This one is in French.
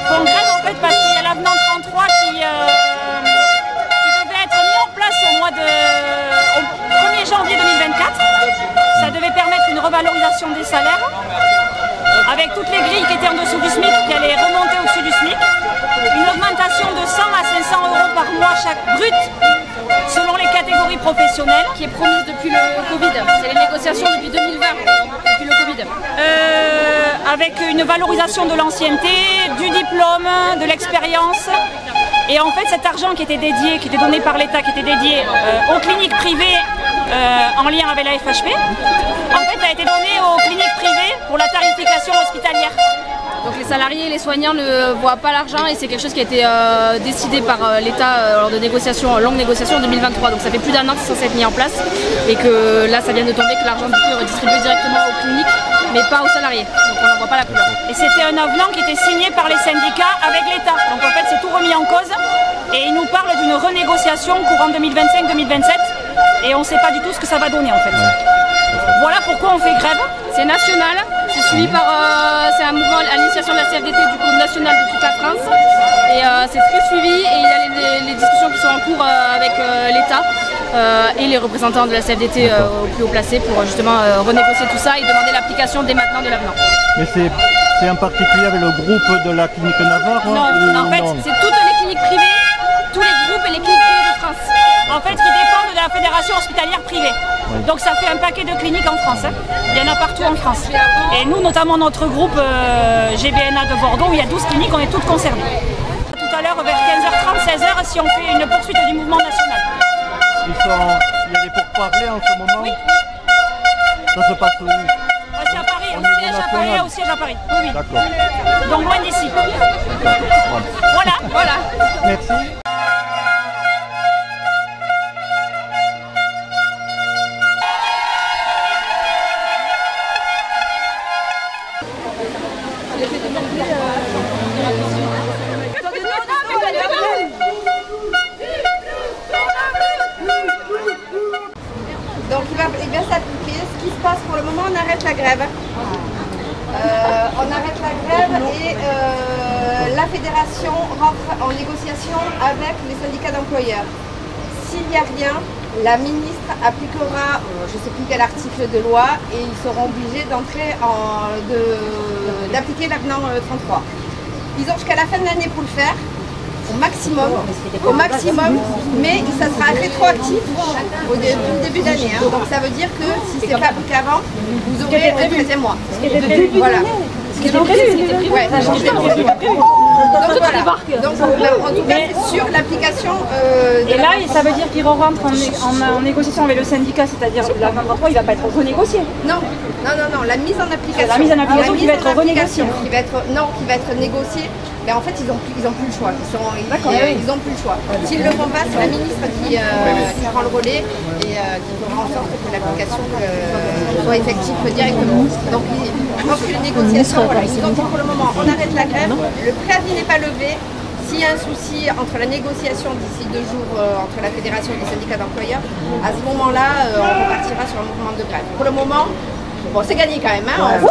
font grève en fait parce qu'il y a l'avenant 33 qui devait être mis en place au 1er janvier 2024. Ça devait permettre une revalorisation des salaires avec toutes les grilles qui étaient en dessous du SMIC qui allaient remonter au-dessus du SMIC. Une augmentation de 100 à 500 euros par mois chaque brut selon les catégories professionnelles. Qui est promise depuis le Covid. C'est les négociations depuis 2020, depuis le Covid. Avec une valorisation de l'ancienneté, du diplôme, de l'expérience. Et en fait cet argent qui était dédié, qui était donné par l'État, qui était dédié aux cliniques privées en lien avec la FHP, en fait a été donné aux cliniques privées pour la tarification hospitalière. Donc les salariés et les soignants ne voient pas l'argent et c'est quelque chose qui a été décidé par l'État lors de négociations, longues négociations en 2023. Donc ça fait plus d'un an que c'est censé être mis en place et que là ça vient de tomber, que l'argent du coup est redistribué directement aux cliniques mais pas aux salariés. Donc on n'en voit pas la couleur. Et c'était un avenant qui était signé par les syndicats avec l'État. Donc en fait c'est tout remis en cause et ils nous parlent d'une renégociation courant 2025-2027 et on ne sait pas du tout ce que ça va donner en fait. Voilà pourquoi on fait grève. C'est national, c'est suivi par c'est un mouvement à l'initiation de la CFDT du coup national de toute la France et c'est très suivi et il y a les discussions qui sont en cours avec l'État et les représentants de la CFDT au plus haut placé pour justement renégocier tout ça et demander l'application dès maintenant de l'avenant. Mais c'est en particulier avec le groupe de la clinique Navarre? Non, en fait c'est toutes les cliniques privées, tous les groupes et les cliniques privées de France. En fait, qui dépendent de la Fédération hospitalière privée. Oui. Donc ça fait un paquet de cliniques en France. Hein. Il y en a partout en France. Et nous, notamment notre groupe GBNA de Bordeaux, où il y a 12 cliniques, on est toutes concernées. Tout à l'heure, vers 15h30, 16h, si on fait une poursuite du mouvement national. Il y a des pourparlers en ce moment? Oui. Ça se passe où? C'est à Paris, au siège à Paris. Oui, oui. D'accord. Donc loin d'ici. Voilà. Merci. Donc il va s'appliquer. Ce qui se passe pour le moment, on arrête la grève. On arrête la grève et la fédération rentre en négociation avec les syndicats d'employeurs. S'il n'y a rien, la ministre appliquera, je ne sais plus quel article de loi, et ils seront obligés d'appliquer l'avenant 33. Ils ont jusqu'à la fin de l'année pour le faire. Au maximum, mais ça sera rétroactif au début d'année. Hein. Donc ça veut dire que si c'est pas appliqué avant, vous aurez un 13e mois. Voilà. Ce qui était prévu. Ouais, donc en tout cas, c'est sur l'application. Et là, ça veut dire qu'il rentre en négociation avec le syndicat, c'est-à-dire la 23, il ne va pas être renégocié. Non, la mise en application. La mise en application qui va être renégociée. Qui va être négociée. Mais en fait, ils ont plus le choix. Ils ont plus le choix. S'ils ne le font pas, c'est la ministre qui prend le relais et qui fera en sorte que l'application soit effective directement. Donc, je pense que les négociations, voilà, ils ont dit pour le moment, on arrête la grève, le préavis n'est pas levé. S'il y a un souci entre la négociation d'ici 2 jours entre la fédération et les syndicats d'employeurs, à ce moment-là, on repartira sur un mouvement de grève. Pour le moment, bon, c'est gagné quand même. Hein,